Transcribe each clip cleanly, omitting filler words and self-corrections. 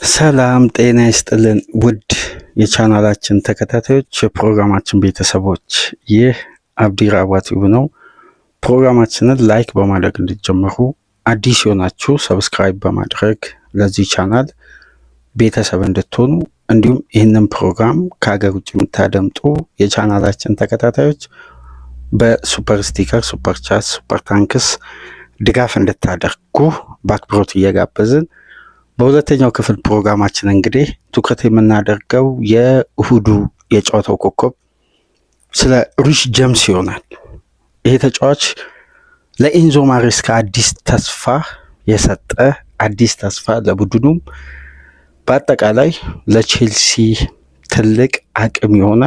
ሰላም ጤና ይስጥልን ውድ የቻናላችን ተከታታዮች የፕሮግራማችን ቤተሰቦች፣ ይህ አብዲ ራህዋ ቲዩብ ነው። ፕሮግራማችንን ላይክ በማድረግ እንድትጀምሩ፣ አዲስ የሆናችሁ ሰብስክራይብ በማድረግ ለዚህ ቻናል ቤተሰብ እንድትሆኑ፣ እንዲሁም ይህንን ፕሮግራም ከሀገር ውጭ የምታደምጡ የቻናላችን ተከታታዮች በሱፐር ስቲከር፣ ሱፐር ቻት፣ ሱፐር ታንክስ ድጋፍ እንድታደርጉ በአክብሮት እየጋበዝን በሁለተኛው ክፍል ፕሮግራማችን እንግዲህ ትኩረት የምናደርገው የእሁዱ የጨዋታው ኮከብ ስለ ሪሽ ጀምስ ይሆናል። ይሄ ተጫዋች ለኤንዞ ማሬስካ አዲስ ተስፋ የሰጠ አዲስ ተስፋ ለቡድኑም በአጠቃላይ ለቼልሲ ትልቅ አቅም የሆነ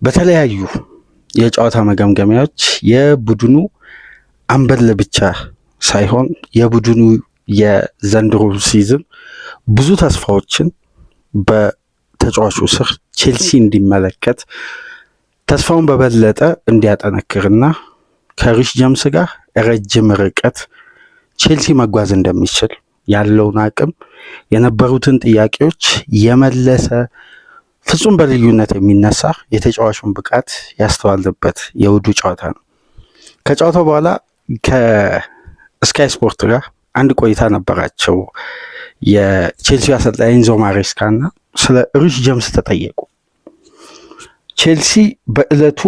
በተለያዩ የጨዋታ መገምገሚያዎች የቡድኑ አምበል ብቻ ሳይሆን የቡድኑ የዘንድሮ ሲዝን ብዙ ተስፋዎችን በተጫዋቹ ስር ቼልሲ እንዲመለከት ተስፋውን በበለጠ እንዲያጠነክርና ከሪሽ ጀምስ ጋር ረጅም ርቀት ቼልሲ መጓዝ እንደሚችል ያለውን አቅም የነበሩትን ጥያቄዎች የመለሰ ፍጹም በልዩነት የሚነሳ የተጫዋቹን ብቃት ያስተዋልበት የውዱ ጨዋታ ነው። ከጨዋታው በኋላ ከስካይ ስፖርት ጋር አንድ ቆይታ ነበራቸው። የቼልሲ አሰልጣኝ ኤንዞ ማሬስካ እና ስለ ሪሽ ጀምስ ተጠየቁ። ቼልሲ በእለቱ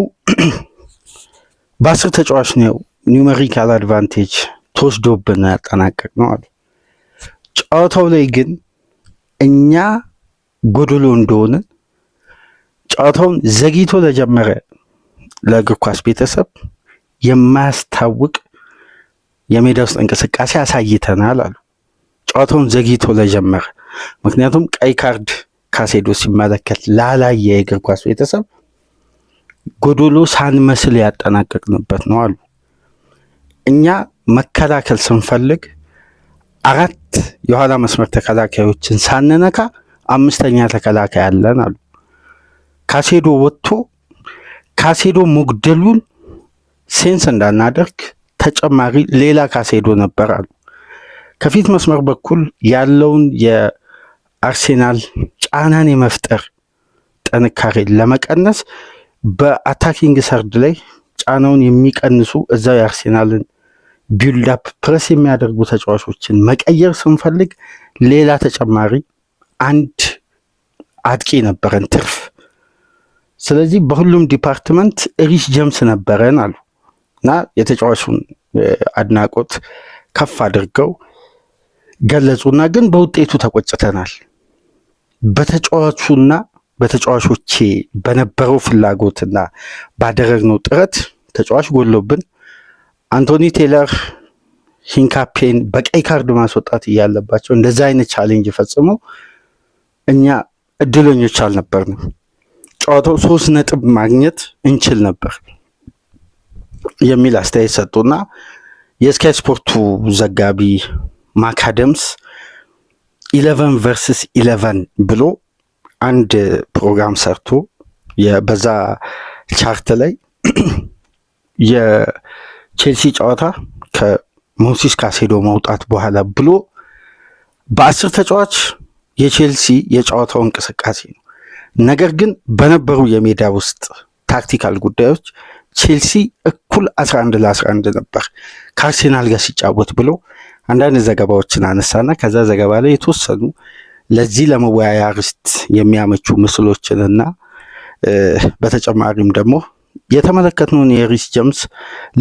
በ10 ተጫዋች ነው ኒውሜሪካል አድቫንቴጅ ተወስዶብን ያጠናቀቅ ነው አሉ። ጨዋታው ላይ ግን እኛ ጎዶሎ እንደሆነ ጨዋታውን ዘግይቶ ለጀመረ ለእግር ኳስ ቤተሰብ የማያስታውቅ የሜዳ ውስጥ እንቅስቃሴ አሳይተናል አሉ። ጨዋታውን ዘግይቶ ለጀመረ፣ ምክንያቱም ቀይ ካርድ ካሴዶ ሲመለከት ላላየ የእግር ኳስ ቤተሰብ ጎዶሎ ሳንመስል ያጠናቀቅንበት ነው አሉ። እኛ መከላከል ስንፈልግ 4 የኋላ መስመር ተከላካዮችን ሳንነካ 5ኛ ተከላካይ አለን አሉ። ካሴዶ ወጥቶ ካሴዶ መጉደሉን ሴንስ እንዳናደርግ ተጨማሪ ሌላ ካሴዶ ነበር አሉ። ከፊት መስመር በኩል ያለውን የአርሴናል ጫናን የመፍጠር ጥንካሬ ለመቀነስ በአታኪንግ ሰርድ ላይ ጫናውን የሚቀንሱ እዛው የአርሴናልን ቢልድ አፕ ፕረስ የሚያደርጉ ተጫዋቾችን መቀየር ስንፈልግ ሌላ ተጨማሪ አንድ አጥቂ ነበረን ትርፍ። ስለዚህ በሁሉም ዲፓርትመንት ሪሽ ጀምስ ነበረን አሉ እና የተጫዋቹን አድናቆት ከፍ አድርገው ገለጹና ግን በውጤቱ ተቆጭተናል። በተጫዋቹና በተጫዋቾቼ በነበረው ፍላጎትና ባደረግነው ጥረት ተጫዋች ጎሎብን አንቶኒ ቴይለር ሂንካፔን በቀይ ካርድ ማስወጣት እያለባቸው እንደዛ አይነት ቻሌንጅ ፈጽመው እኛ እድለኞች አልነበርንም። ጨዋታው 3 ነጥብ ማግኘት እንችል ነበር የሚል አስተያየት ሰጡና የስካይ ስፖርቱ ዘጋቢ ማካደምስ 11 ቨርስስ 11 ብሎ አንድ ፕሮግራም ሰርቶ በዛ ቻርት ላይ የቼልሲ ጨዋታ ከሞሲስ ካሴዶ መውጣት በኋላ ብሎ በ10 ተጫዋች የቼልሲ የጨዋታው እንቅስቃሴ ነው። ነገር ግን በነበሩ የሜዳ ውስጥ ታክቲካል ጉዳዮች ቼልሲ እኩል 11 ለ11 ነበር ከአርሴናል ጋር ሲጫወት ብሎ አንዳንድ ዘገባዎችን አነሳና ከዛ ዘገባ ላይ የተወሰኑ ለዚህ ለመወያያ ርዕስ የሚያመቹ ምስሎችንና በተጨማሪም ደግሞ የተመለከትነውን የሪሽ ጀምስ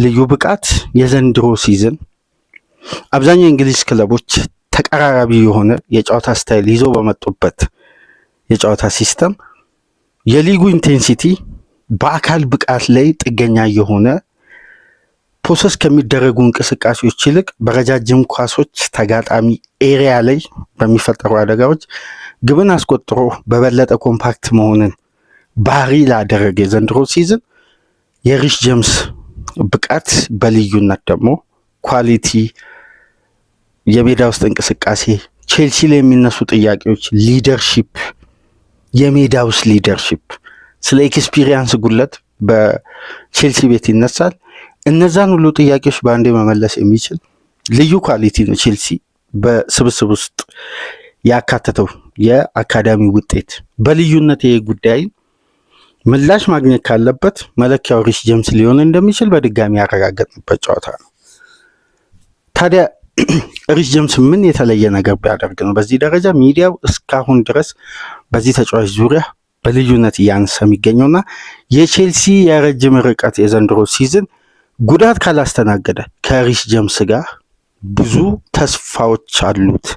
ልዩ ብቃት የዘንድሮ ሲዝን አብዛኛው እንግሊዝ ክለቦች ተቀራራቢ የሆነ የጨዋታ ስታይል ይዘው በመጡበት የጨዋታ ሲስተም የሊጉ ኢንቴንሲቲ በአካል ብቃት ላይ ጥገኛ የሆነ ፕሮሰስ ከሚደረጉ እንቅስቃሴዎች ይልቅ በረጃጅም ኳሶች ተጋጣሚ ኤሪያ ላይ በሚፈጠሩ አደጋዎች ግብን አስቆጥሮ በበለጠ ኮምፓክት መሆንን ባህሪ ላደረገ የዘንድሮ ሲዝን የሪሽ ጀምስ ብቃት በልዩነት ደግሞ ኳሊቲ፣ የሜዳ ውስጥ እንቅስቃሴ፣ ቼልሲ ላይ የሚነሱ ጥያቄዎች፣ ሊደርሺፕ፣ የሜዳ ውስጥ ሊደርሺፕ፣ ስለ ኤክስፒሪየንስ ጉለት በቼልሲ ቤት ይነሳል። እነዛን ሁሉ ጥያቄዎች በአንዴ መመለስ የሚችል ልዩ ኳሊቲ ነው ቼልሲ በስብስብ ውስጥ ያካተተው የአካዳሚ ውጤት በልዩነት ይሄ ጉዳይ ምላሽ ማግኘት ካለበት መለኪያው ሪስ ጄምስ ሊሆን እንደሚችል በድጋሚ ያረጋገጥንበት ጨዋታ ነው። ታዲያ ሪስ ጄምስ ምን የተለየ ነገር ቢያደርግ ነው በዚህ ደረጃ ሚዲያው እስካሁን ድረስ በዚህ ተጫዋች ዙሪያ በልዩነት እያነሳ የሚገኘውና የቼልሲ የረጅም ርቀት የዘንድሮ ሲዝን ጉዳት ካላስተናገደ ከሪስ ጄምስ ጋር ብዙ ተስፋዎች አሉት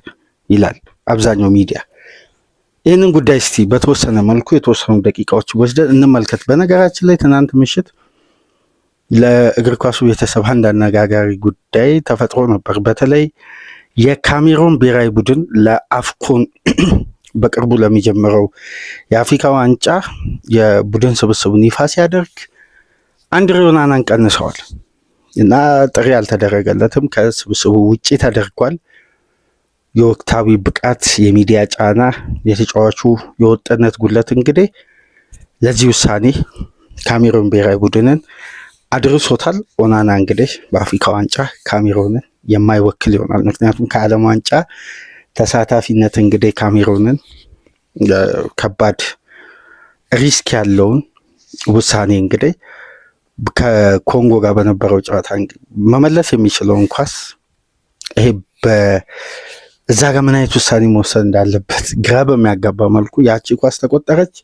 ይላል አብዛኛው ሚዲያ። ይህንን ጉዳይ እስቲ በተወሰነ መልኩ የተወሰኑ ደቂቃዎች ወስደን እንመልከት። በነገራችን ላይ ትናንት ምሽት ለእግር ኳሱ ቤተሰብ አንድ አነጋጋሪ ጉዳይ ተፈጥሮ ነበር። በተለይ የካሜሮን ብሔራዊ ቡድን ለአፍኮን በቅርቡ ለሚጀምረው የአፍሪካ ዋንጫ የቡድን ስብስቡን ይፋ ሲያደርግ አንድሬ ኦናናን ቀንሰዋል እና ጥሪ አልተደረገለትም። ከስብስቡ ውጪ ተደርጓል። የወቅታዊ ብቃት፣ የሚዲያ ጫና፣ የተጫዋቹ የወጥነት ጉለት እንግዲህ ለዚህ ውሳኔ ካሜሮን ብሔራዊ ቡድንን አድርሶታል። ኦናና እንግዲህ በአፍሪካ ዋንጫ ካሜሮንን የማይወክል ይሆናል። ምክንያቱም ከዓለም ዋንጫ ተሳታፊነት እንግዲህ ካሜሮንን ከባድ ሪስክ ያለውን ውሳኔ እንግዲህ ከኮንጎ ጋር በነበረው ጨዋታ መመለስ የሚችለውን ኳስ ይሄ እዛ ጋር ምን አይነት ውሳኔ መወሰን እንዳለበት ግራ በሚያጋባ መልኩ ያቺ ኳስ ተቆጠረች።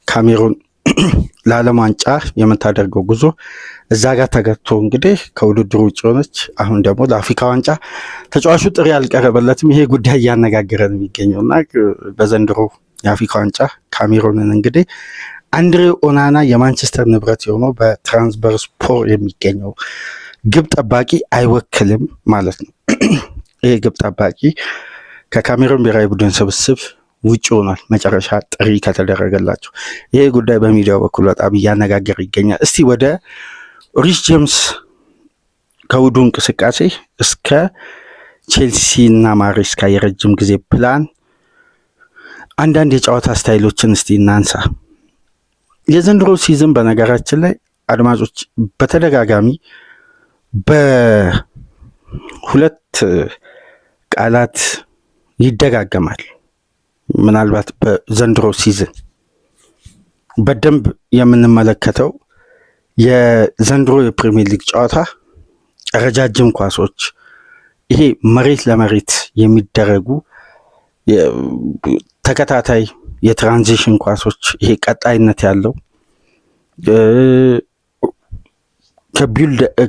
ካሜሩን ለዓለም ዋንጫ የምታደርገው ጉዞ እዛ ጋር ተገቶ እንግዲህ ከውድድሩ ውጭ ሆነች። አሁን ደግሞ ለአፍሪካ ዋንጫ ተጫዋቹ ጥሪ አልቀረበለትም። ይሄ ጉዳይ እያነጋገረ ነው የሚገኘውና በዘንድሮ የአፍሪካ ዋንጫ ካሜሩንን እንግዲህ አንድሬ ኦናና የማንቸስተር ንብረት የሆነው በትራንስበርስፖር የሚገኘው ግብ ጠባቂ አይወክልም ማለት ነው። ይሄ ግብ ጠባቂ ከካሜሩን ብሔራዊ ቡድን ስብስብ ውጭ ሆኗል፣ መጨረሻ ጥሪ ከተደረገላቸው። ይሄ ጉዳይ በሚዲያው በኩል በጣም እያነጋገረ ይገኛል። እስቲ ወደ ሪስ ጄምስ ከውዱ እንቅስቃሴ እስከ ቼልሲ እና ማሬስካ የረጅም ጊዜ ፕላን አንዳንድ የጨዋታ ስታይሎችን እስቲ እናንሳ። የዘንድሮ ሲዝን በነገራችን ላይ አድማጮች በተደጋጋሚ በሁለት ቃላት ይደጋገማል። ምናልባት በዘንድሮ ሲዝን በደንብ የምንመለከተው የዘንድሮ የፕሪሚየር ሊግ ጨዋታ ረጃጅም ኳሶች፣ ይሄ መሬት ለመሬት የሚደረጉ ተከታታይ የትራንዚሽን ኳሶች፣ ይሄ ቀጣይነት ያለው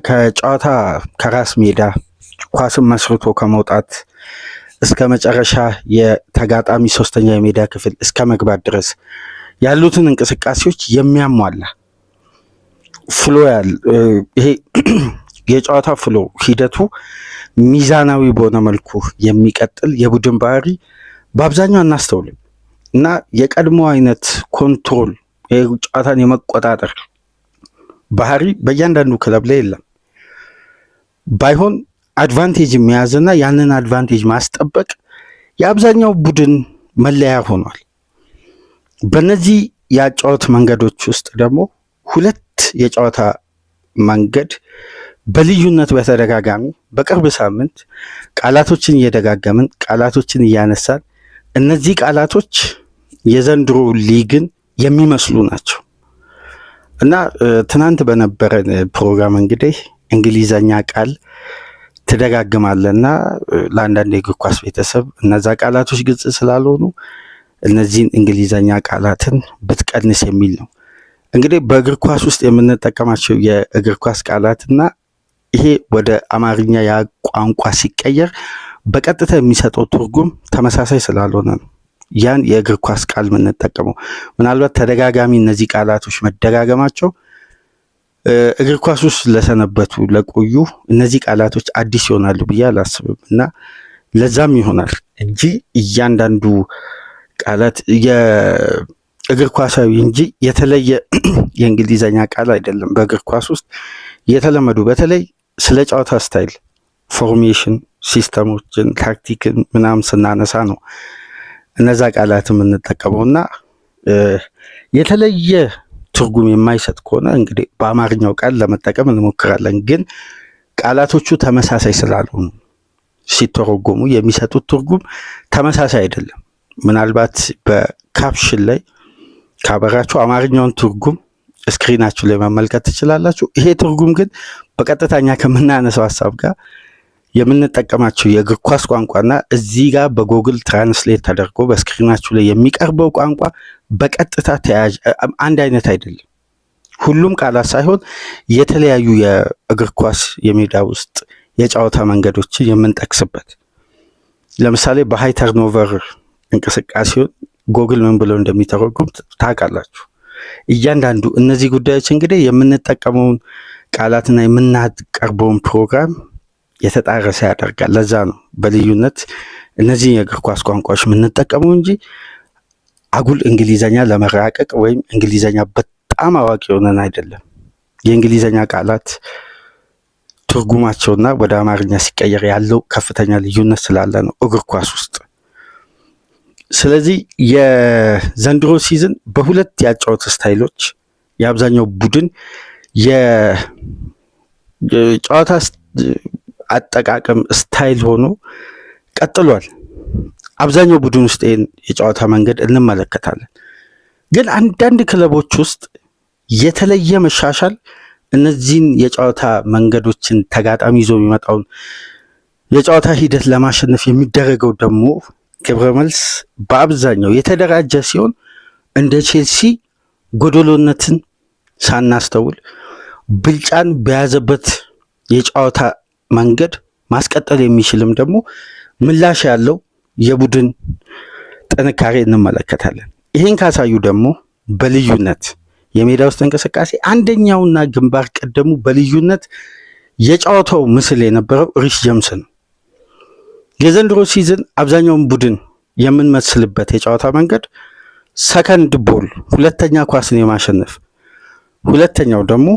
ከጨዋታ ከራስ ሜዳ ኳስን መስርቶ ከመውጣት እስከ መጨረሻ የተጋጣሚ ሶስተኛ የሜዳ ክፍል እስከ መግባት ድረስ ያሉትን እንቅስቃሴዎች የሚያሟላ ፍሎ ይሄ የጨዋታ ፍሎ ሂደቱ ሚዛናዊ በሆነ መልኩ የሚቀጥል የቡድን ባህሪ በአብዛኛው አናስተውልም እና የቀድሞ አይነት ኮንትሮል ጨዋታን የመቆጣጠር ባህሪ በእያንዳንዱ ክለብ ላይ የለም። ባይሆን አድቫንቴጅ የሚያዝና ያንን አድቫንቴጅ ማስጠበቅ የአብዛኛው ቡድን መለያ ሆኗል። በእነዚህ የጨዋታ መንገዶች ውስጥ ደግሞ ሁለት የጨዋታ መንገድ በልዩነት በተደጋጋሚ በቅርብ ሳምንት ቃላቶችን እየደጋገምን ቃላቶችን እያነሳን እነዚህ ቃላቶች የዘንድሮ ሊግን የሚመስሉ ናቸው እና ትናንት በነበረን ፕሮግራም እንግዲህ እንግሊዘኛ ቃል ትደጋግማለና ለአንዳንድ የእግር ኳስ ቤተሰብ እነዛ ቃላቶች ግልጽ ስላልሆኑ እነዚህን እንግሊዘኛ ቃላትን ብትቀንስ የሚል ነው። እንግዲህ በእግር ኳስ ውስጥ የምንጠቀማቸው የእግር ኳስ ቃላትና ይሄ ወደ አማርኛ ያ ቋንቋ ሲቀየር በቀጥታ የሚሰጠው ትርጉም ተመሳሳይ ስላልሆነ ነው ያን የእግር ኳስ ቃል የምንጠቀመው። ምናልባት ተደጋጋሚ እነዚህ ቃላቶች መደጋገማቸው እግር ኳስ ውስጥ ለሰነበቱ ለቆዩ እነዚህ ቃላቶች አዲስ ይሆናሉ ብዬ አላስብም እና ለዛም ይሆናል እንጂ እያንዳንዱ ቃላት የእግር ኳሳዊ እንጂ የተለየ የእንግሊዘኛ ቃል አይደለም። በእግር ኳስ ውስጥ የተለመዱ በተለይ ስለ ጨዋታ ስታይል፣ ፎርሜሽን፣ ሲስተሞችን፣ ታክቲክን ምናምን ስናነሳ ነው እነዛ ቃላት የምንጠቀመው እና የተለየ ትርጉም የማይሰጥ ከሆነ እንግዲህ በአማርኛው ቃል ለመጠቀም እንሞክራለን። ግን ቃላቶቹ ተመሳሳይ ስላልሆኑ ሲተረጎሙ የሚሰጡት ትርጉም ተመሳሳይ አይደለም። ምናልባት በካፕሽን ላይ ካበራችሁ አማርኛውን ትርጉም ስክሪናችሁ ላይ መመልከት ትችላላችሁ። ይሄ ትርጉም ግን በቀጥታኛ ከምናነሳው ሀሳብ ጋር የምንጠቀማቸው የእግር ኳስ ቋንቋና እዚህ ጋር በጎግል ትራንስሌት ተደርጎ በስክሪናችሁ ላይ የሚቀርበው ቋንቋ በቀጥታ ተያያዥ አንድ አይነት አይደለም። ሁሉም ቃላት ሳይሆን የተለያዩ የእግር ኳስ የሜዳ ውስጥ የጨዋታ መንገዶችን የምንጠቅስበት። ለምሳሌ በሃይ ተርኖቨር እንቅስቃሴውን ጎግል ምን ብለው እንደሚተረጉም ታውቃላችሁ። እያንዳንዱ እነዚህ ጉዳዮች እንግዲህ የምንጠቀመውን ቃላትና የምናቀርበውን ፕሮግራም የተጣረሰ ያደርጋል። ለዛ ነው በልዩነት እነዚህ የእግር ኳስ ቋንቋዎች የምንጠቀመው እንጂ አጉል እንግሊዘኛ ለመራቀቅ ወይም እንግሊዘኛ በጣም አዋቂ ሆነን አይደለም። የእንግሊዘኛ ቃላት ትርጉማቸውና ወደ አማርኛ ሲቀየር ያለው ከፍተኛ ልዩነት ስላለ ነው እግር ኳስ ውስጥ። ስለዚህ የዘንድሮ ሲዝን በሁለት ያጫወት ስታይሎች የአብዛኛው ቡድን የጨዋታ አጠቃቀም ስታይል ሆኖ ቀጥሏል። አብዛኛው ቡድን ውስጥ ይህን የጨዋታ መንገድ እንመለከታለን። ግን አንዳንድ ክለቦች ውስጥ የተለየ መሻሻል እነዚህን የጨዋታ መንገዶችን ተጋጣሚ ይዞ የሚመጣውን የጨዋታ ሂደት ለማሸነፍ የሚደረገው ደግሞ ግብረ መልስ በአብዛኛው የተደራጀ ሲሆን እንደ ቼልሲ ጎደሎነትን ሳናስተውል ብልጫን በያዘበት የጨዋታ መንገድ ማስቀጠል የሚችልም ደግሞ ምላሽ ያለው የቡድን ጥንካሬ እንመለከታለን። ይህን ካሳዩ ደግሞ በልዩነት የሜዳ ውስጥ እንቅስቃሴ አንደኛውና ግንባር ቀደሙ በልዩነት የጨዋታው ምስል የነበረው ሪስ ጀምስ ነው። የዘንድሮ ሲዝን አብዛኛውን ቡድን የምንመስልበት የጨዋታ መንገድ ሰከንድ ቦል፣ ሁለተኛ ኳስን የማሸነፍ ሁለተኛው ደግሞ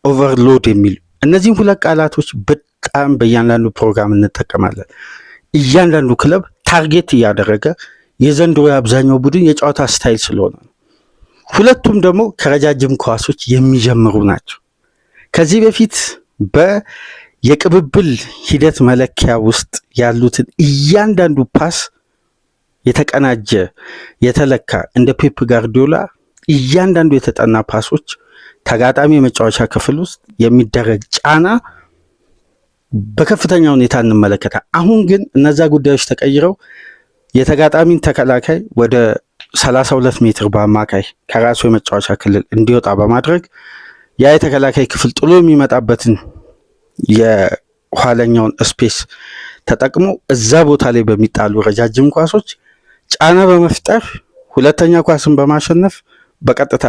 ኦቨርሎድ የሚሉ እነዚህም ሁለት ቃላቶች በጣም በእያንዳንዱ ፕሮግራም እንጠቀማለን። እያንዳንዱ ክለብ ታርጌት እያደረገ የዘንድሮ የአብዛኛው ቡድን የጨዋታ ስታይል ስለሆነ ነው። ሁለቱም ደግሞ ከረጃጅም ኳሶች የሚጀምሩ ናቸው። ከዚህ በፊት የቅብብል ሂደት መለኪያ ውስጥ ያሉትን እያንዳንዱ ፓስ የተቀናጀ የተለካ እንደ ፔፕ ጋርዲዮላ እያንዳንዱ የተጠና ፓሶች ተጋጣሚ የመጫወቻ ክፍል ውስጥ የሚደረግ ጫና በከፍተኛ ሁኔታ እንመለከታል። አሁን ግን እነዛ ጉዳዮች ተቀይረው የተጋጣሚን ተከላካይ ወደ 32 ሜትር በአማካይ ከራሱ የመጫወቻ ክልል እንዲወጣ በማድረግ ያ የተከላካይ ክፍል ጥሎ የሚመጣበትን የኋለኛውን ስፔስ ተጠቅሞ እዛ ቦታ ላይ በሚጣሉ ረጃጅም ኳሶች ጫና በመፍጠር ሁለተኛ ኳስን በማሸነፍ በቀጥታ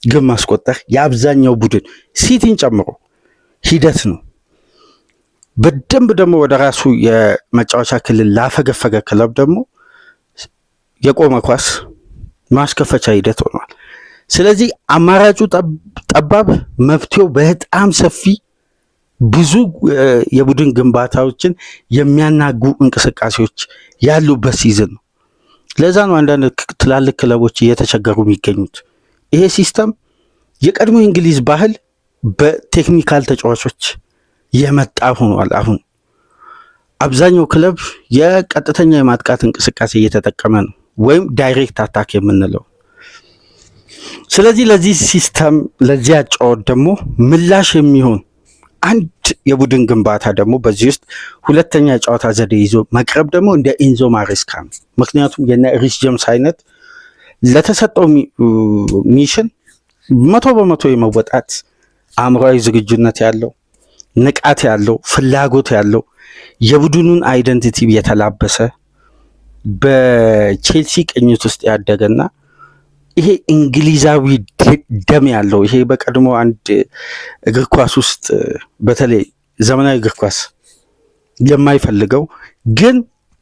ግብ ማስቆጠር የአብዛኛው ቡድን ሲቲን ጨምሮ ሂደት ነው። በደንብ ደግሞ ወደ ራሱ የመጫወቻ ክልል ላፈገፈገ ክለብ ደግሞ የቆመ ኳስ ማስከፈቻ ሂደት ሆኗል። ስለዚህ አማራጩ ጠባብ፣ መፍትሄው በጣም ሰፊ፣ ብዙ የቡድን ግንባታዎችን የሚያናጉ እንቅስቃሴዎች ያሉበት ሲዝን ነው። ለዛ ነው አንዳንድ ትላልቅ ክለቦች እየተቸገሩ የሚገኙት። ይሄ ሲስተም የቀድሞ እንግሊዝ ባህል በቴክኒካል ተጫዋቾች የመጣ ሆኗል። አሁን አብዛኛው ክለብ የቀጥተኛ የማጥቃት እንቅስቃሴ እየተጠቀመ ነው፣ ወይም ዳይሬክት አታክ የምንለው። ስለዚህ ለዚህ ሲስተም ለዚህ አጫወት ደግሞ ምላሽ የሚሆን አንድ የቡድን ግንባታ ደግሞ በዚህ ውስጥ ሁለተኛ የጨዋታ ዘዴ ይዞ መቅረብ ደግሞ እንደ ኢንዞ ማሬስካ ነው። ምክንያቱም የነ ሪስ ጀምስ አይነት ለተሰጠው ሚሽን 100% የመወጣት አእምሯዊ ዝግጁነት ያለው፣ ንቃት ያለው፣ ፍላጎት ያለው፣ የቡድኑን አይደንቲቲ የተላበሰ በቼልሲ ቅኝት ውስጥ ያደገና ይሄ እንግሊዛዊ ደም ያለው ይሄ በቀድሞ አንድ እግር ኳስ ውስጥ በተለይ ዘመናዊ እግር ኳስ የማይፈልገው ግን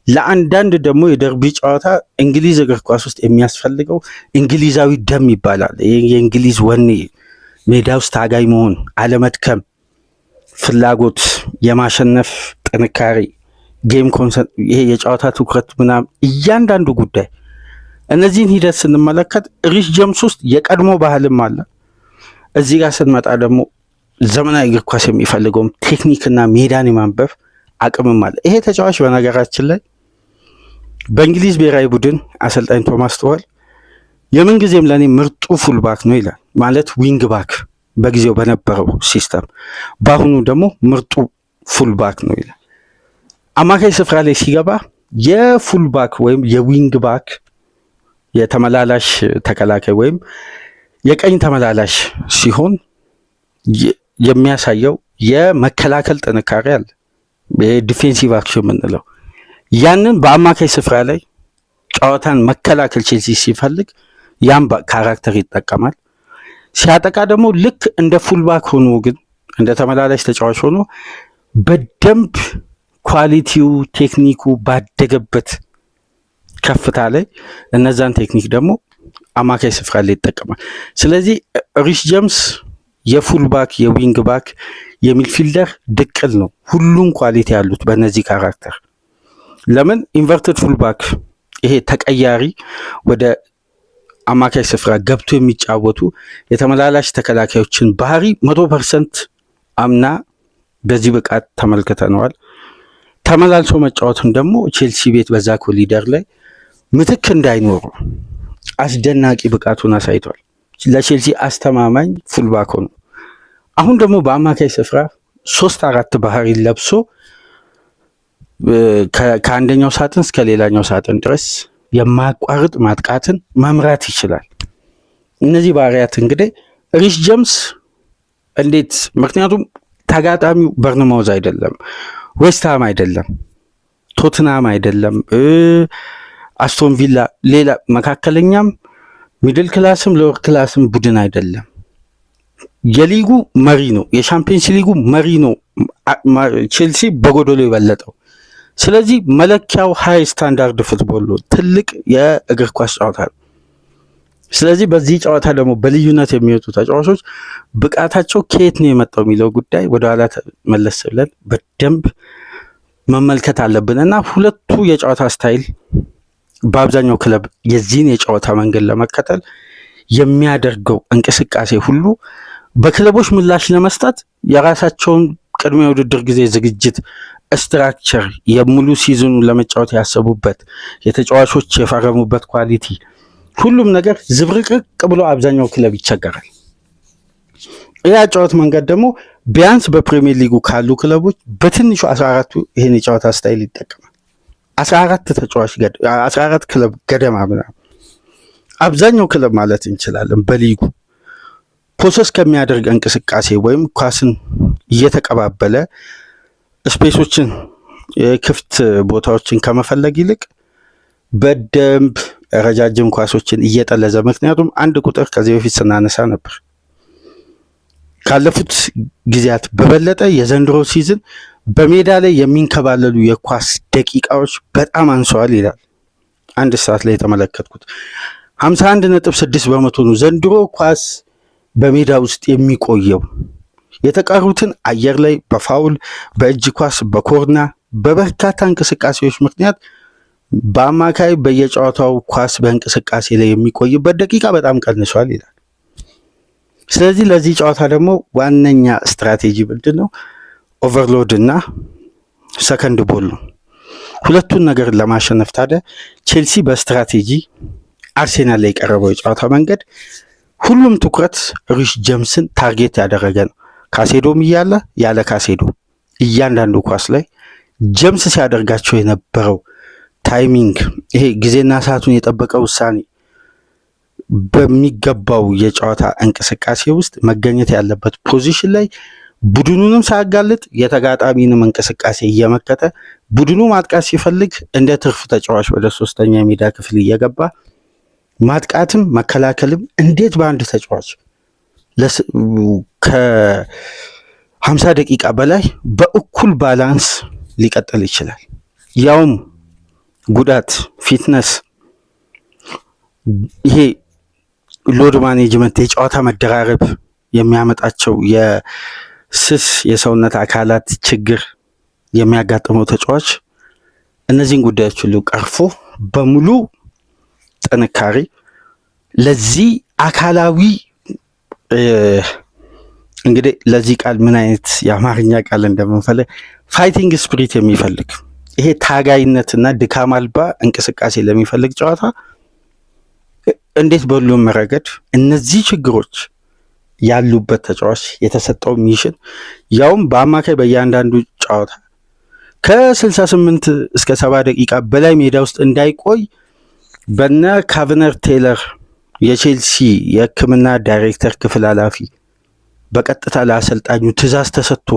ለአንዳንድ ደግሞ የደርቢ ጨዋታ እንግሊዝ እግር ኳስ ውስጥ የሚያስፈልገው እንግሊዛዊ ደም ይባላል። የእንግሊዝ ወኔ፣ ሜዳ ውስጥ ታጋይ መሆን፣ አለመድከም፣ ፍላጎት፣ የማሸነፍ ጥንካሬ፣ ጌም ኮንሰንት፣ ይሄ የጨዋታ ትኩረት ምናምን እያንዳንዱ ጉዳይ እነዚህን ሂደት ስንመለከት ሪስ ጀምስ ውስጥ የቀድሞ ባህልም አለ። እዚህ ጋር ስንመጣ ደግሞ ዘመናዊ እግር ኳስ የሚፈልገውም ቴክኒክና ሜዳን የማንበብ አቅምም አለ። ይሄ ተጫዋች በነገራችን ላይ በእንግሊዝ ብሔራዊ ቡድን አሰልጣኝ ቶማስ ቱኸል የምንጊዜም ለእኔ ምርጡ ፉልባክ ነው ይላል። ማለት ዊንግ ባክ በጊዜው በነበረው ሲስተም፣ በአሁኑ ደግሞ ምርጡ ፉልባክ ነው ይላል። አማካይ ስፍራ ላይ ሲገባ የፉልባክ ወይም የዊንግ ባክ የተመላላሽ ተከላካይ ወይም የቀኝ ተመላላሽ ሲሆን የሚያሳየው የመከላከል ጥንካሬ አለ። ዲፌንሲቭ አክሽን የምንለው ያንን በአማካይ ስፍራ ላይ ጨዋታን መከላከል ቼልሲ ሲፈልግ ያም ካራክተር ይጠቀማል። ሲያጠቃ ደግሞ ልክ እንደ ፉልባክ ሆኖ ግን እንደ ተመላላሽ ተጫዋች ሆኖ በደንብ ኳሊቲው ቴክኒኩ ባደገበት ከፍታ ላይ እነዛን ቴክኒክ ደግሞ አማካይ ስፍራ ላይ ይጠቀማል። ስለዚህ ሪስ ጀምስ የፉልባክ የዊንግ ባክ የሚድፊልደር ድቅል ነው። ሁሉም ኳሊቲ ያሉት በእነዚህ ካራክተር። ለምን ኢንቨርትድ ፉልባክ ይሄ ተቀያሪ ወደ አማካይ ስፍራ ገብቶ የሚጫወቱ የተመላላሽ ተከላካዮችን ባህሪ 100% አምና በዚህ ብቃት ተመልክተነዋል። ተመላልሶ መጫወትም ደግሞ ቼልሲ ቤት በዛ ኮሊደር ላይ ምትክ እንዳይኖሩ አስደናቂ ብቃቱን አሳይቷል። ለቼልሲ አስተማማኝ ፉልባክ ሆኖ አሁን ደግሞ በአማካይ ስፍራ 3-4 ባህሪ ለብሶ ከአንደኛው ሳጥን እስከ ሌላኛው ሳጥን ድረስ የማያቋርጥ ማጥቃትን መምራት ይችላል። እነዚህ ባህሪያት እንግዲህ ሪስ ጀምስ እንዴት፣ ምክንያቱም ተጋጣሚው በርንማውዝ አይደለም፣ ዌስትሃም አይደለም፣ ቶትናም አይደለም፣ አስቶን ቪላ፣ ሌላ መካከለኛም ሚድል ክላስም ሎወር ክላስም ቡድን አይደለም። የሊጉ መሪ ነው፣ የሻምፒየንስ ሊጉ መሪ ነው ቼልሲ በጎዶሎ የበለጠው። ስለዚህ መለኪያው ሃይ ስታንዳርድ ፉትቦል ነው፣ ትልቅ የእግር ኳስ ጨዋታ ነው። ስለዚህ በዚህ ጨዋታ ደግሞ በልዩነት የሚወጡ ተጫዋቾች ብቃታቸው ከየት ነው የመጣው የሚለው ጉዳይ ወደኋላ መለስ ብለን በደንብ መመልከት አለብን እና ሁለቱ የጨዋታ ስታይል በአብዛኛው ክለብ የዚህን የጨዋታ መንገድ ለመከተል የሚያደርገው እንቅስቃሴ ሁሉ በክለቦች ምላሽ ለመስጠት የራሳቸውን ቅድመ የውድድር ጊዜ ዝግጅት ስትራክቸር፣ የሙሉ ሲዝኑ ለመጫወት ያሰቡበት የተጫዋቾች የፈረሙበት ኳሊቲ፣ ሁሉም ነገር ዝብርቅርቅ ብሎ አብዛኛው ክለብ ይቸገራል። ይህ አጫወት መንገድ ደግሞ ቢያንስ በፕሪሚየር ሊጉ ካሉ ክለቦች በትንሹ 14ቱ ይህን የጨዋታ ስታይል ይጠቀማል። 14 ክለብ ገደማ ምናምን አብዛኛው ክለብ ማለት እንችላለን በሊጉ ፖሰስ ከሚያደርግ እንቅስቃሴ ወይም ኳስን እየተቀባበለ ስፔሶችን የክፍት ቦታዎችን ከመፈለግ ይልቅ በደንብ ረጃጅም ኳሶችን እየጠለዘ፣ ምክንያቱም አንድ ቁጥር ከዚህ በፊት ስናነሳ ነበር ካለፉት ጊዜያት በበለጠ የዘንድሮ ሲዝን በሜዳ ላይ የሚንከባለሉ የኳስ ደቂቃዎች በጣም አንሰዋል ይላል አንድ ሰዓት ላይ የተመለከትኩት። 51.6 በመቶ ነው ዘንድሮ ኳስ በሜዳ ውስጥ የሚቆየው። የተቀሩትን አየር ላይ በፋውል፣ በእጅ ኳስ፣ በኮርና፣ በበርካታ እንቅስቃሴዎች ምክንያት በአማካይ በየጨዋታው ኳስ በእንቅስቃሴ ላይ የሚቆይበት ደቂቃ በጣም ቀንሷል ይላል። ስለዚህ ለዚህ ጨዋታ ደግሞ ዋነኛ ስትራቴጂ ምንድን ነው? ኦቨርሎድ እና ሰከንድ ቦል ነው። ሁለቱን ነገር ለማሸነፍ ታዲያ ቼልሲ በስትራቴጂ አርሴናል ላይ የቀረበው የጨዋታ መንገድ ሁሉም ትኩረት ሪስ ጀምስን ታርጌት ያደረገ ነው። ካሴዶም እያለ ያለ ካሴዶ እያንዳንዱ ኳስ ላይ ጀምስ ሲያደርጋቸው የነበረው ታይሚንግ፣ ይሄ ጊዜና ሰዓቱን የጠበቀ ውሳኔ፣ በሚገባው የጨዋታ እንቅስቃሴ ውስጥ መገኘት ያለበት ፖዚሽን ላይ ቡድኑንም ሳያጋልጥ የተጋጣሚንም እንቅስቃሴ እየመከተ ቡድኑ ማጥቃት ሲፈልግ እንደ ትርፍ ተጫዋች ወደ ሶስተኛ የሜዳ ክፍል እየገባ ማጥቃትም መከላከልም እንዴት በአንድ ተጫዋች ከ50 ደቂቃ በላይ በእኩል ባላንስ ሊቀጥል ይችላል? ያውም ጉዳት፣ ፊትነስ፣ ይሄ ሎድ ማኔጅመንት፣ የጨዋታ መደራረብ የሚያመጣቸው የስስ የሰውነት አካላት ችግር የሚያጋጥመው ተጫዋች እነዚህን ጉዳዮች ሁሉ ቀርፎ በሙሉ ጥንካሬ ለዚህ አካላዊ እንግዲህ ለዚህ ቃል ምን አይነት የአማርኛ ቃል እንደምንፈልግ ፋይቲንግ ስፒሪት የሚፈልግ ይሄ ታጋይነትና ድካም አልባ እንቅስቃሴ ለሚፈልግ ጨዋታ እንዴት በሁሉም ረገድ እነዚህ ችግሮች ያሉበት ተጫዋች የተሰጠው ሚሽን ያውም በአማካይ በእያንዳንዱ ጨዋታ ከ68 እስከ 70 ደቂቃ በላይ ሜዳ ውስጥ እንዳይቆይ በነ ካቨነር ቴይለር የቼልሲ የሕክምና ዳይሬክተር ክፍል ኃላፊ በቀጥታ ለአሰልጣኙ ትዕዛዝ ተሰጥቶ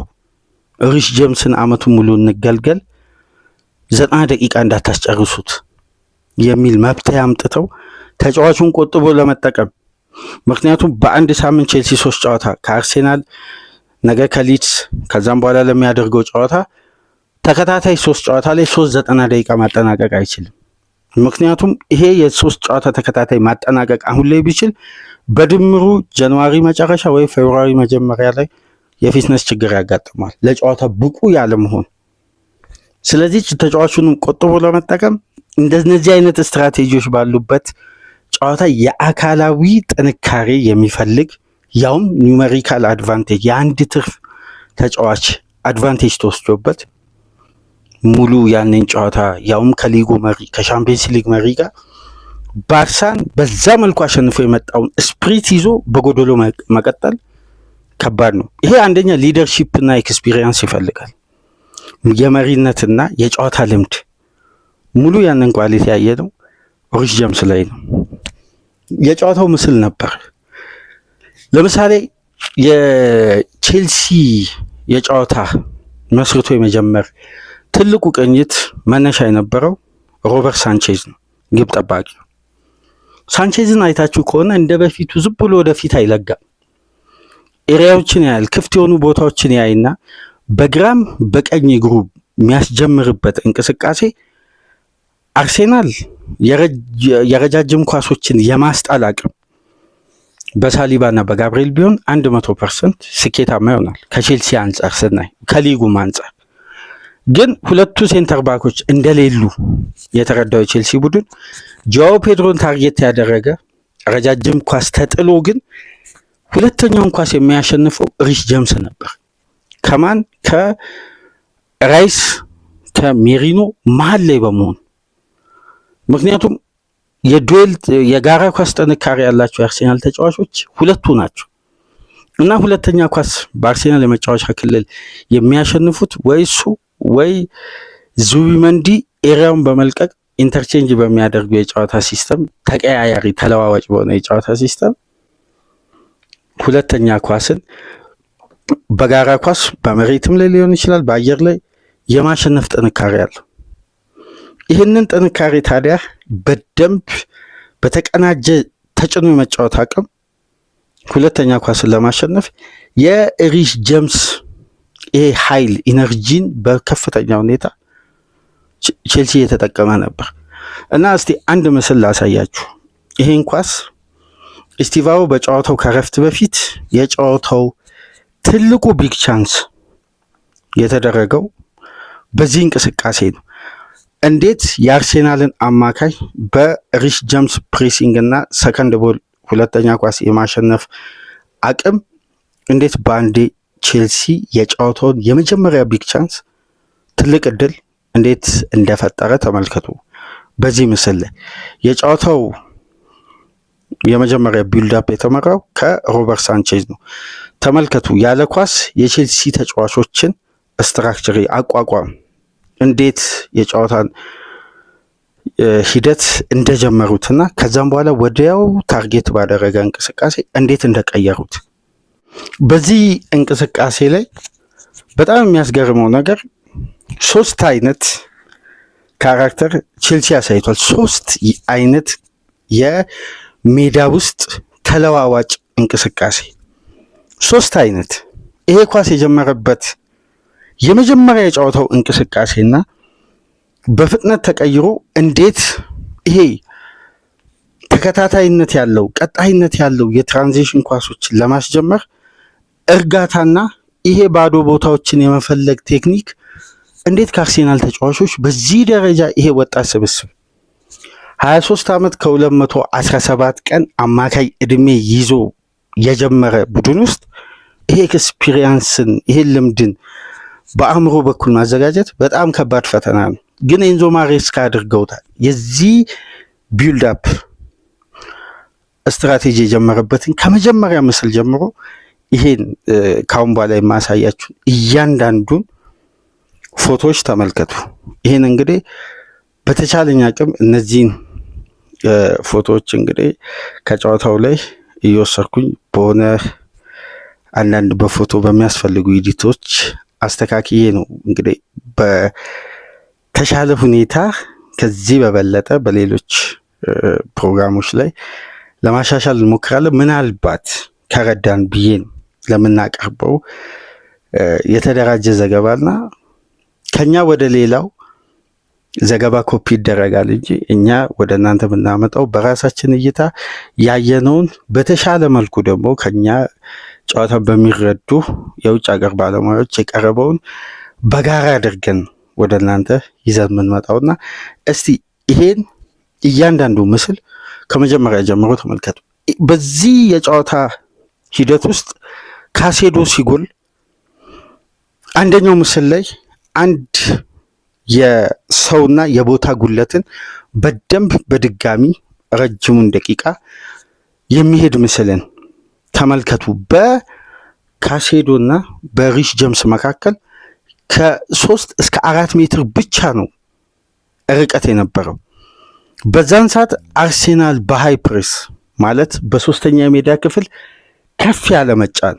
ሪሽ ጄምስን አመቱን ሙሉ እንገልገል 90 ደቂቃ እንዳታስጨርሱት የሚል መብት ያምጥተው ተጫዋቹን ቆጥቦ ለመጠቀም ምክንያቱም በአንድ ሳምንት ቼልሲ 3 ጨዋታ ከአርሴናል ነገ ከሊድስ ከዛም በኋላ ለሚያደርገው ጨዋታ ተከታታይ 3 ጨዋታ ላይ 90 ደቂቃ ማጠናቀቅ አይችልም። ምክንያቱም ይሄ የ3 ጨዋታ ተከታታይ ማጠናቀቅ አሁን ላይ ቢችል በድምሩ ጃንዋሪ መጨረሻ ወይ ፌብሩዋሪ መጀመሪያ ላይ የፊትነስ ችግር ያጋጥማል ለጨዋታ ብቁ ያለ መሆን። ስለዚህ ተጫዋቹንም ቆጥቦ ለመጠቀም እንደነዚህ አይነት ስትራቴጂዎች ባሉበት ጨዋታ የአካላዊ ጥንካሬ የሚፈልግ ያውም ኒውሜሪካል አድቫንቴጅ የአንድ ትርፍ ተጫዋች አድቫንቴጅ ተወስዶበት ሙሉ ያንን ጨዋታ ያውም ከሊጉ መሪ ከሻምፒየንስ ሊግ መሪ ጋር ባርሳን በዛ መልኩ አሸንፎ የመጣውን ስፕሪት ይዞ በጎዶሎ መቀጠል ከባድ ነው። ይሄ አንደኛ ሊደርሺፕ እና ኤክስፒሪየንስ ይፈልጋል። የመሪነትና የጨዋታ ልምድ ሙሉ ያንን ኳሊቲ ያየ ነው ሪሽ ጄምስ ላይ ነው። የጨዋታው ምስል ነበር። ለምሳሌ የቼልሲ የጨዋታ መስርቶ የመጀመር ትልቁ ቅኝት መነሻ የነበረው ሮበርት ሳንቼዝ ነው፣ ግብ ጠባቂ። ሳንቼዝን አይታችሁ ከሆነ እንደ በፊቱ ዝም ብሎ ወደፊት አይለጋም። ኤሪያዎችን ያያል፣ ክፍት የሆኑ ቦታዎችን ያይና በግራም በቀኝ እግሩ የሚያስጀምርበት እንቅስቃሴ አርሴናል የረጃጅም ኳሶችን የማስጣል አቅም በሳሊባና በጋብሪኤል ቢሆን 100% ስኬታማ ይሆናል ከቼልሲ አንጻር ስናይ ከሊጉም አንጻር። ግን ሁለቱ ሴንተር ባኮች እንደሌሉ የተረዳው የቼልሲ ቡድን ጆአው ፔድሮን ታርጌት ያደረገ ረጃጅም ኳስ ተጥሎ ግን ሁለተኛውን ኳስ የሚያሸንፈው ሪሽ ጄምስ ነበር። ከማን ከራይስ ከሜሪኖ መሀል ላይ በመሆን ምክንያቱም የዱዌል የጋራ ኳስ ጥንካሬ ያላቸው የአርሴናል ተጫዋቾች ሁለቱ ናቸው እና ሁለተኛ ኳስ በአርሴናል የመጫወቻ ክልል የሚያሸንፉት ወይ እሱ ወይ ዙቢመንዲ ኤሪያውን በመልቀቅ ኢንተርቼንጅ በሚያደርጉ የጨዋታ ሲስተም ተቀያያሪ ተለዋዋጭ በሆነ የጨዋታ ሲስተም ሁለተኛ ኳስን በጋራ ኳስ በመሬትም ላይ ሊሆን ይችላል በአየር ላይ የማሸነፍ ጥንካሬ አለው። ይህንን ጥንካሬ ታዲያ በደንብ በተቀናጀ ተጭኖ የመጫወት አቅም ሁለተኛ ኳስን ለማሸነፍ የሪሽ ጄምስ ይሄ ኃይል ኢነርጂን በከፍተኛ ሁኔታ ቼልሲ የተጠቀመ ነበር እና እስቲ አንድ ምስል ላሳያችሁ። ይሄን ኳስ ስቲቫኦ በጨዋታው ከረፍት በፊት የጨዋታው ትልቁ ቢግ ቻንስ የተደረገው በዚህ እንቅስቃሴ ነው። እንዴት የአርሴናልን አማካይ በሪሽ ጄምስ ፕሬሲንግ እና ሰከንድ ቦል ሁለተኛ ኳስ የማሸነፍ አቅም እንዴት በአንዴ ቼልሲ የጨዋታውን የመጀመሪያ ቢግ ቻንስ ትልቅ እድል እንዴት እንደፈጠረ ተመልከቱ። በዚህ ምስል ላይ የጨዋታው የመጀመሪያ ቢልድ አፕ የተመራው ከሮበርት ሳንቼዝ ነው። ተመልከቱ ያለ ኳስ የቼልሲ ተጫዋቾችን ስትራክቸር አቋቋም እንዴት የጨዋታን ሂደት እንደጀመሩትና ከዛም በኋላ ወዲያው ታርጌት ባደረገ እንቅስቃሴ እንዴት እንደቀየሩት። በዚህ እንቅስቃሴ ላይ በጣም የሚያስገርመው ነገር 3 አይነት ካራክተር ቼልሲ ያሳይቷል። 3 አይነት የሜዳ ውስጥ ተለዋዋጭ እንቅስቃሴ 3 አይነት። ይሄ ኳስ የጀመረበት የመጀመሪያ የጨዋታው እንቅስቃሴና በፍጥነት ተቀይሮ እንዴት ይሄ ተከታታይነት ያለው ቀጣይነት ያለው የትራንዚሽን ኳሶችን ለማስጀመር እርጋታና ይሄ ባዶ ቦታዎችን የመፈለግ ቴክኒክ እንዴት ከአርሴናል ተጫዋቾች በዚህ ደረጃ ይሄ ወጣት ስብስብ 23 ዓመት ከ217 ቀን አማካይ እድሜ ይዞ የጀመረ ቡድን ውስጥ ይሄ ኤክስፒሪየንስን ይሄ ልምድን በአእምሮ በኩል ማዘጋጀት በጣም ከባድ ፈተና ነው። ግን ኤንዞ ማሬስካ አድርገውታል። የዚህ ቢልድ አፕ ስትራቴጂ የጀመረበትን ከመጀመሪያ ምስል ጀምሮ ይሄን ካሁን በኋላ የማሳያችሁ እያንዳንዱን ፎቶዎች ተመልከቱ። ይሄን እንግዲህ በተቻለኝ አቅም እነዚህን ፎቶዎች እንግዲህ ከጨዋታው ላይ እየወሰድኩኝ በሆነ አንዳንድ በፎቶ በሚያስፈልጉ ኤዲቶች አስተካክዬ ነው እንግዲህ በተሻለ ሁኔታ ከዚህ በበለጠ በሌሎች ፕሮግራሞች ላይ ለማሻሻል እንሞክራለን። ምናልባት ከረዳን ብዬ ነው ለምናቀርበው የተደራጀ ዘገባና ከኛ ወደ ሌላው ዘገባ ኮፒ ይደረጋል እንጂ እኛ ወደ እናንተ የምናመጣው በራሳችን እይታ ያየነውን በተሻለ መልኩ ደግሞ ከኛ ጨዋታ በሚረዱ የውጭ ሀገር ባለሙያዎች የቀረበውን በጋራ አድርገን ወደ እናንተ ይዘን የምንመጣውና እስቲ ይሄን እያንዳንዱ ምስል ከመጀመሪያ ጀምሮ ተመልከቱ። በዚህ የጨዋታ ሂደት ውስጥ ካሴዶ ሲጎል አንደኛው ምስል ላይ አንድ የሰውና የቦታ ጉለትን በደንብ በድጋሚ ረጅሙን ደቂቃ የሚሄድ ምስልን ተመልከቱ። በካሴዶና በሪሽ ጀምስ መካከል ከ3 እስከ 4 ሜትር ብቻ ነው ርቀት የነበረው። በዛን ሰዓት አርሴናል በሃይ ፕሬስ ማለት በሶስተኛ የሜዳ ክፍል ከፍ ያለ መጫን፣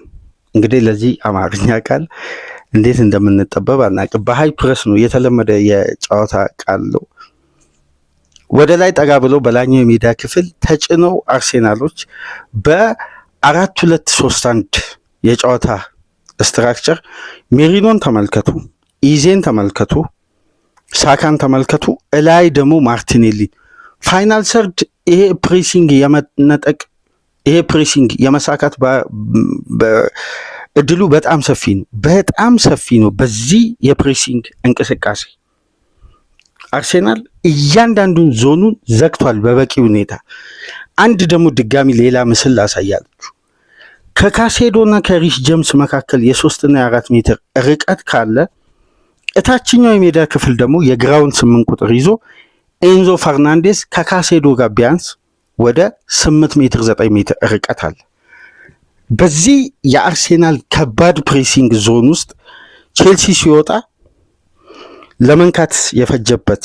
እንግዲህ ለዚህ አማርኛ ቃል እንዴት እንደምንጠበብ አናውቅም። በሃይ ፕሬስ ነው የተለመደ የጨዋታ ቃል ነው። ወደ ላይ ጠጋ ብለው በላኛው የሜዳ ክፍል ተጭነው አርሴናሎች በ4-2-3-1 የጨዋታ ስትራክቸር ሜሪኖን ተመልከቱ፣ ኢዜን ተመልከቱ፣ ሳካን ተመልከቱ፣ እላይ ደግሞ ማርቲኔሊ ፋይናል ሰርድ። ይሄ ፕሬሲንግ የመነጠቅ ይሄ ፕሬሲንግ የመሳካት እድሉ በጣም ሰፊ ነው። በዚህ የፕሬሲንግ እንቅስቃሴ አርሴናል እያንዳንዱን ዞኑን ዘግቷል በበቂ ሁኔታ። አንድ ደግሞ ድጋሚ ሌላ ምስል ላሳያችሁ። ከካሴዶና ከሪሽ ጀምስ መካከል የ3 እና የ4 ሜትር ርቀት ካለ እታችኛው የሜዳ ክፍል ደግሞ የግራውን 8 ቁጥር ይዞ ኤንዞ ፈርናንዴስ ከካሴዶ ጋር ቢያንስ ወደ 8 ሜትር 9 ሜትር ርቀት አለ። በዚህ የአርሴናል ከባድ ፕሬሲንግ ዞን ውስጥ ቼልሲ ሲወጣ ለመንካት የፈጀበት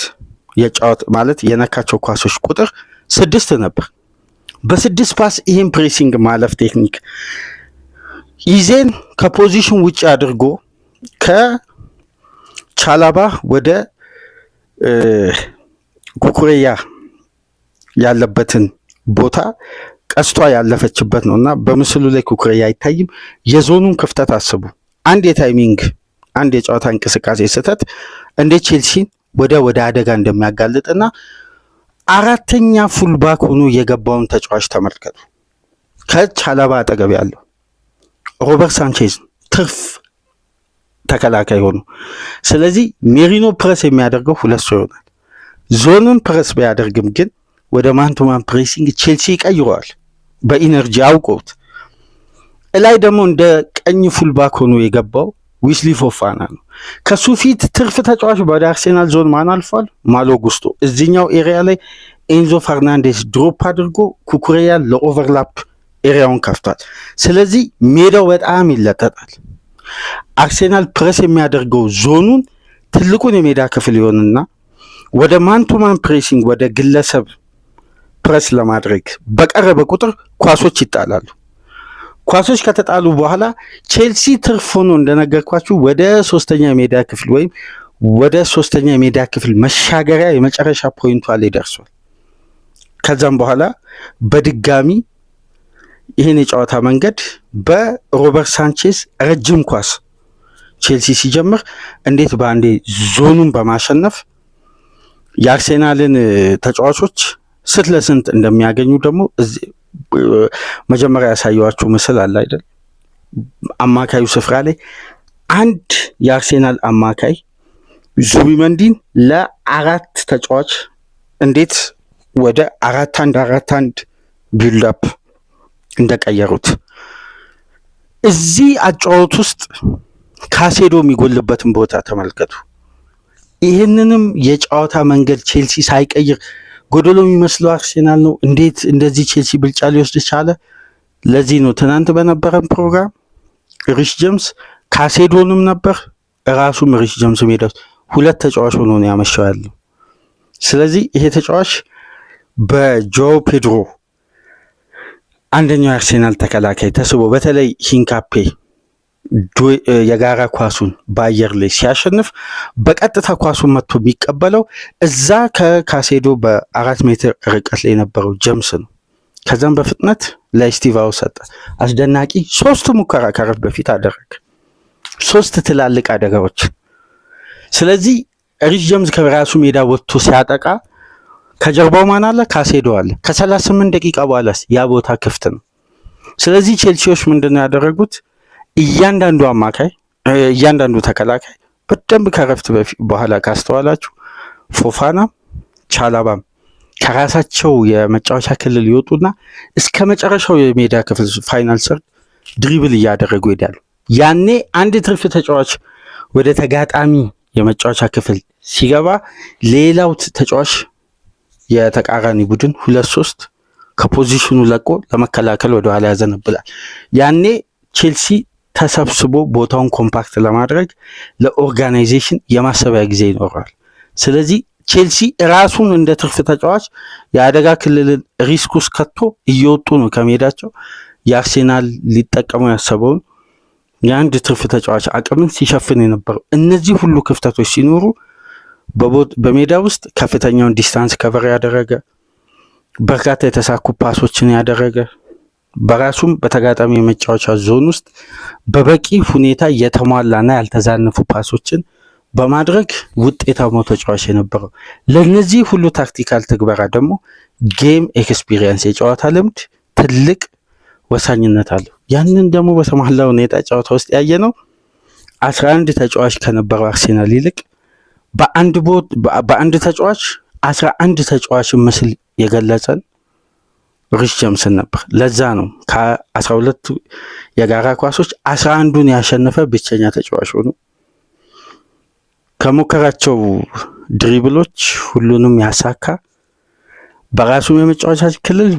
የጨዋታ ማለት የነካቸው ኳሶች ቁጥር 6 ነበር። በ6 ፓስ ይህን ፕሬሲንግ ማለፍ ቴክኒክ ኢዜን ከፖዚሽን ውጭ አድርጎ ከቻላባ ወደ ኩኩሬያ ያለበትን ቦታ ቀስቷ ያለፈችበት ነውና በምስሉ ላይ ኩኩሬያ አይታይም። የዞኑን ክፍተት አስቡ። አንድ የጨዋታ እንቅስቃሴ ስህተት እንዴት ቼልሲን ወደ አደጋ እንደሚያጋልጥና አራተኛ ፉልባክ ሆኖ የገባውን ተጫዋች ተመልከቱ። ከቻላባ አጠገብ ያለው ሮበርት ሳንቼዝ ትርፍ ተከላካይ ሆኖ፣ ስለዚህ ሜሪኖ ፕረስ የሚያደርገው 2 ሰው ይሆናል። ዞኑን ፕረስ ቢያደርግም ግን ወደ ማንቱማን ፕሬሲንግ ቼልሲ ይቀይረዋል በኢነርጂ አውቀውት። እላይ ደግሞ እንደ ቀኝ ፉልባክ ሆኖ የገባው ዊስሊ ፎፋና ነው። ከሱ ፊት ትርፍ ተጫዋች ወደ አርሴናል ዞን ማን አልፏል? ማሎ ጉስቶ። እዚኛው ኤሪያ ላይ ኤንዞ ፈርናንዴስ ድሮፕ አድርጎ ኩኩሬያ ለኦቨርላፕ ኤሪያውን ከፍቷል። ስለዚህ ሜዳው በጣም ይለጠጣል። አርሴናል ፕሬስ የሚያደርገው ዞኑን ትልቁን የሜዳ ክፍል ይሆንና ወደ ማንቱማን ፕሬሲንግ ወደ ግለሰብ ፕሬስ ለማድረግ በቀረበ ቁጥር ኳሶች ይጣላሉ። ኳሶች ከተጣሉ በኋላ ቼልሲ ትርፍ ሆኖ እንደነገርኳችሁ ወደ 3ኛ የሜዳ ክፍል ወይም ወደ 3ኛ የሜዳ ክፍል መሻገሪያ የመጨረሻ ፖይንቷ ላይ ደርሷል። ከዛም በኋላ በድጋሚ ይህን የጨዋታ መንገድ በሮበርት ሳንቼዝ ረጅም ኳስ ቼልሲ ሲጀምር እንዴት በአንዴ ዞኑን በማሸነፍ የአርሴናልን ተጫዋቾች ስንት ለስንት እንደሚያገኙ ደግሞ መጀመሪያ ያሳየዋችሁ ምስል አለ አይደል? አማካዩ ስፍራ ላይ አንድ የአርሴናል አማካይ ዙቢመንዲን ለ4 ተጫዋች እንዴት ወደ 4-1-4-1 ቢልድ አፕ እንደቀየሩት እዚህ አጫወት ውስጥ ካሴዶ የሚጎልበትን ቦታ ተመልከቱ። ይህንንም የጨዋታ መንገድ ቼልሲ ሳይቀይር ጎደሎ የሚመስለው አርሴናል ነው። እንዴት እንደዚህ ቼልሲ ብልጫ ሊወስድ ቻለ? ለዚህ ነው ትናንት በነበረን ፕሮግራም ሪሽ ጀምስ ካሴዶንም ነበር ራሱም ሪሽ ጀምስ ሜዳ ውስጥ ሁለት ተጫዋች ሆኖ ነው ያመሻው ያለው። ስለዚህ ይሄ ተጫዋች በጆ ፔድሮ አንደኛው የአርሴናል ተከላካይ ተስቦ በተለይ ሂንካፔ የጋራ ኳሱን በአየር ላይ ሲያሸንፍ በቀጥታ ኳሱን መጥቶ የሚቀበለው እዛ ከካሴዶ በ4 ሜትር ርቀት ላይ የነበረው ጀምስ ነው። ከዛም በፍጥነት ለስቲቫው ሰጠ። አስደናቂ 3 ሙከራ ከረፍ በፊት አደረገ፣ 3 ትላልቅ አደጋዎች። ስለዚህ ሪሽ ጀምስ ከራሱ ሜዳ ወጥቶ ሲያጠቃ ከጀርባው ማን አለ? ካሴዶ አለ። ከ38 ደቂቃ በኋላስ ያ ቦታ ክፍት ነው። ስለዚህ ቼልሲዎች ምንድነው ያደረጉት? እያንዳንዱ ተከላካይ በደንብ ከረፍት በኋላ ካስተዋላችሁ ፎፋናም ቻላባም ከራሳቸው የመጫወቻ ክልል ይወጡና እስከ መጨረሻው የሜዳ ክፍል ፋይናል ሰርድ ድሪብል እያደረጉ ይሄዳሉ። ያኔ አንድ ትርፍ ተጫዋች ወደ ተጋጣሚ የመጫወቻ ክፍል ሲገባ ሌላው ተጫዋች የተቃራኒ ቡድን 2-3 ከፖዚሽኑ ለቆ ለመከላከል ወደ ኋላ ያዘነብላል። ያኔ ቼልሲ ተሰብስቦ ቦታውን ኮምፓክት ለማድረግ ለኦርጋናይዜሽን የማሰቢያ ጊዜ ይኖረዋል። ስለዚህ ቼልሲ ራሱን እንደ ትርፍ ተጫዋች የአደጋ ክልልን ሪስክ ውስጥ ከቶ እየወጡ ነው ከሜዳቸው የአርሴናል ሊጠቀሙ ያሰበውን የአንድ ትርፍ ተጫዋች አቅምን ሲሸፍን የነበረው። እነዚህ ሁሉ ክፍተቶች ሲኖሩ በሜዳ ውስጥ ከፍተኛውን ዲስታንስ ከቨር ያደረገ በርካታ የተሳኩ ፓሶችን ያደረገ በራሱም በተጋጣሚ የመጫወቻ ዞን ውስጥ በበቂ ሁኔታ የተሟላና ያልተዛነፉ ፓሶችን በማድረግ ውጤታማ ተጫዋች የነበረው። ለነዚህ ሁሉ ታክቲካል ትግበራ ደግሞ ጌም ኤክስፒሪየንስ የጨዋታ ልምድ ትልቅ ወሳኝነት አለው። ያንን ደግሞ በተሟላ ሁኔታ ጨዋታ ውስጥ ያየነው 11 ተጫዋች ከነበረው አርሴናል ይልቅ በአንድ ተጫዋች 11 ተጫዋችን ምስል የገለጸን ሪሽ ጀምስን ነበር። ለዛ ነው ከ12 የጋራ ኳሶች 11ዱን ያሸነፈ ብቸኛ ተጫዋች ሆኖ ከሞከራቸው ድሪብሎች ሁሉንም ያሳካ በራሱም የመጫወቻ ክልል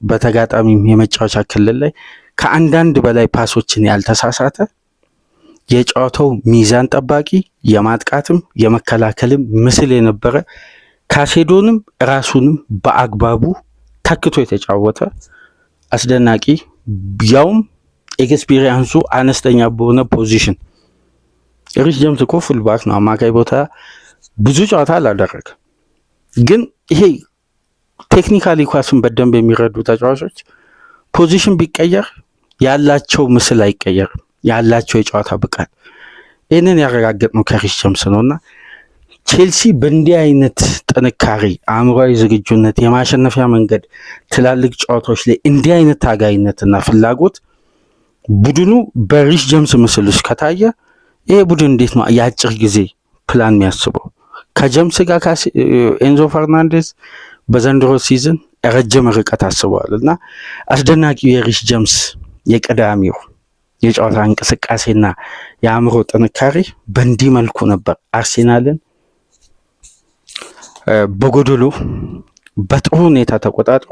በተጋጣሚም የመጫወቻ ክልል ላይ ከአንዳንድ በላይ ፓሶችን ያልተሳሳተ የጨዋታው ሚዛን ጠባቂ የማጥቃትም የመከላከልም ምስል የነበረ ካሴዶንም ራሱንም በአግባቡ ተክቶ የተጫወተ አስደናቂ ያውም ኤክስፒሪየንሱ አነስተኛ በሆነ ፖዚሽን። ሪሽ ጀምስ እኮ ፉልባክ ነው፣ አማካይ ቦታ ብዙ ጨዋታ አላደረገ። ግን ይሄ ቴክኒካሊ ኳስን በደንብ የሚረዱ ተጫዋቾች ፖዚሽን ቢቀየር ያላቸው ምስል አይቀየርም፣ ያላቸው የጨዋታ ብቃት። ይህንን ያረጋገጥ ነው ከሪሽ ጀምስ ነውና ቼልሲ በእንዲህ አይነት ጥንካሬ፣ አእምሯዊ ዝግጁነት፣ የማሸነፊያ መንገድ ትላልቅ ጨዋታዎች ላይ እንዲህ አይነት ታጋይነትና ፍላጎት ቡድኑ በሪሽ ጀምስ ምስል ውስጥ ከታየ ይሄ ቡድን እንዴት ነው የአጭር ጊዜ ፕላን የሚያስበው? ከጀምስ ጋር ኤንዞ ፈርናንዴዝ በዘንድሮ ሲዝን ረጅም ርቀት አስበዋል እና አስደናቂው የሪሽ ጀምስ የቀዳሚው የጨዋታ እንቅስቃሴና የአእምሮ ጥንካሬ በእንዲህ መልኩ ነበር አርሴናልን በጎደሎ በጥሩ ሁኔታ ተቆጣጥሮ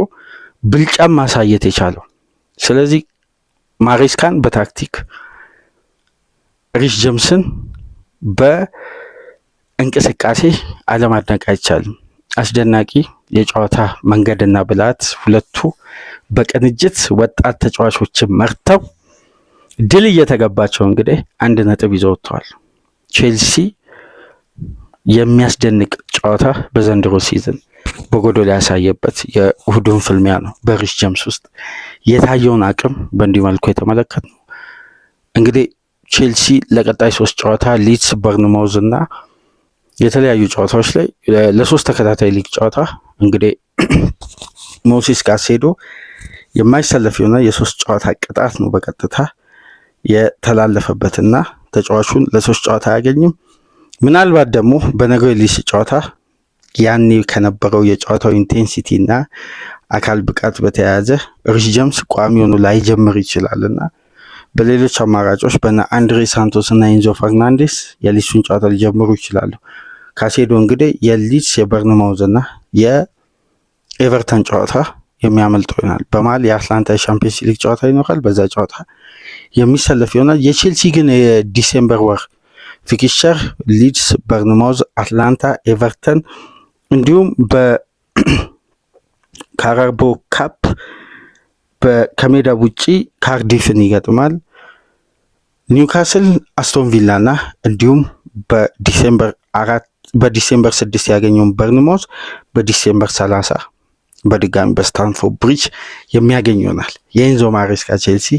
ብልጫም ማሳየት የቻለው። ስለዚህ ማሬስካን በታክቲክ ሪሽ ጀምስን በእንቅስቃሴ አለማድነቅ አይቻልም። አስደናቂ የጨዋታ መንገድና ብልሃት ሁለቱ በቅንጅት ወጣት ተጫዋቾችን መርተው ድል እየተገባቸው እንግዲህ 1 ነጥብ ይዘው ወጥተዋል። ቼልሲ የሚያስደንቅ ጨዋታ በዘንድሮ ሲዝን በጎዶሎ ያሳየበት የእሁዱን ፍልሚያ ነው። በሪሽ ጀምስ ውስጥ የታየውን አቅም በእንዲህ መልኩ የተመለከት ነው። እንግዲህ ቼልሲ ለቀጣይ 3 ጨዋታ ሊድስ፣ በርንማውዝ እና የተለያዩ ጨዋታዎች ላይ ለ3 ተከታታይ ሊግ ጨዋታ እንግዲህ ሞሲስ ካሴዶ የማይሰለፍ የሆነ የ3 ጨዋታ ቅጣት ነው በቀጥታ የተላለፈበትና ተጫዋቹን ለ3 ጨዋታ አያገኝም። ምናልባት ደግሞ በነገው ሊድስ ጨዋታ ያኔ ከነበረው የጨዋታው ኢንቴንሲቲ እና አካል ብቃት በተያያዘ ሪሽ ጀምስ ቋሚ ሆኖ ላይጀምር ይችላልና በሌሎች አማራጮች በነ አንድሬ ሳንቶስ እና ኢንዞ ፈርናንዴስ የሊድሱን ጨዋታ ሊጀምሩ ይችላሉ። ካሴዶ እንግዲህ የሊድስ የበርንማውዝ እና የኤቨርተን ጨዋታ የሚያመልጠው ይሆናል። በመሀል የአትላንታ የሻምፒየንስ ሊግ ጨዋታ ይኖራል። በዛ ጨዋታ የሚሰለፍ ይሆናል። የቼልሲ ግን የዲሴምበር ወር ፊክስቸር ሊድስ፣ በርንማውዝ፣ አትላንታ፣ ኤቨርተን እንዲሁም በካራቦ ካፕ ከሜዳ ውጪ ካርዲፍን ይገጥማል። ኒውካስል፣ አስቶን ቪላ እና እንዲሁም በዲሴምበር 6 ያገኘውን በርንማውዝ በዲሴምበር 30 በድጋሚ በስታንፎርድ ብሪጅ የሚያገኝ ይሆናል። የኤንዞ ማሬስካ ቼልሲ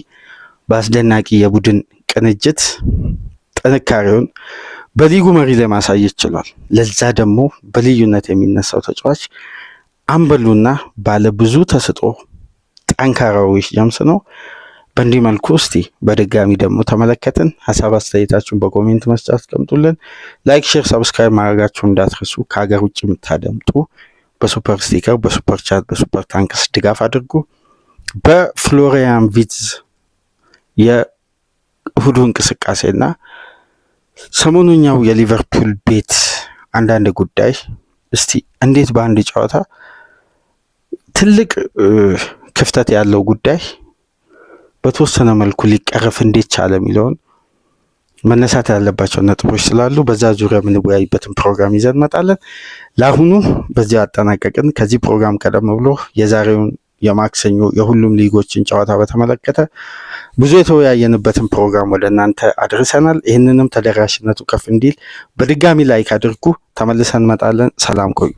በአስደናቂ የቡድን ቅንጅት ጥንካሬውን በሊጉ መሪ ላይ ማሳየት ችሏል። ለዛ ደግሞ በልዩነት የሚነሳው ተጫዋች አምበሉና ባለ ብዙ ተሰጥኦ ጠንካራው ሪስ ጀምስ ነው። በእንዲህ መልኩ እስቲ በድጋሚ ደግሞ ተመለከትን። ሀሳብ አስተያየታችሁን በኮሜንት መስጫ አስቀምጡልን። ላይክ፣ ሼር፣ ሰብስክራይብ ማድረጋችሁን እንዳትረሱ። ከሀገር ውጭ የምታደምጡ በሱፐር ስቲከር፣ በሱፐር ቻት፣ በሱፐር ታንክስ ድጋፍ አድርጉ። በፍሎሪያን ቪትዝ የእሁዱ እንቅስቃሴና ሰሞኑኛው የሊቨርፑል ቤት አንዳንድ ጉዳይ እስቲ እንዴት በአንድ ጨዋታ ትልቅ ክፍተት ያለው ጉዳይ በተወሰነ መልኩ ሊቀረፍ እንዴት ቻለ የሚለውን መነሳት ያለባቸው ነጥቦች ስላሉ በዛ ዙሪያ የምንወያይበትን ፕሮግራም ይዘን እንመጣለን። ለአሁኑ በዚያ አጠናቀቅን። ከዚህ ፕሮግራም ቀደም ብሎ የዛሬውን የማክሰኞ የሁሉም ሊጎችን ጨዋታ በተመለከተ ብዙ የተወያየንበትን ፕሮግራም ወደ እናንተ አድርሰናል። ይህንንም ተደራሽነቱ ከፍ እንዲል በድጋሚ ላይክ አድርጉ። ተመልሰን እንመጣለን። ሰላም ቆዩ።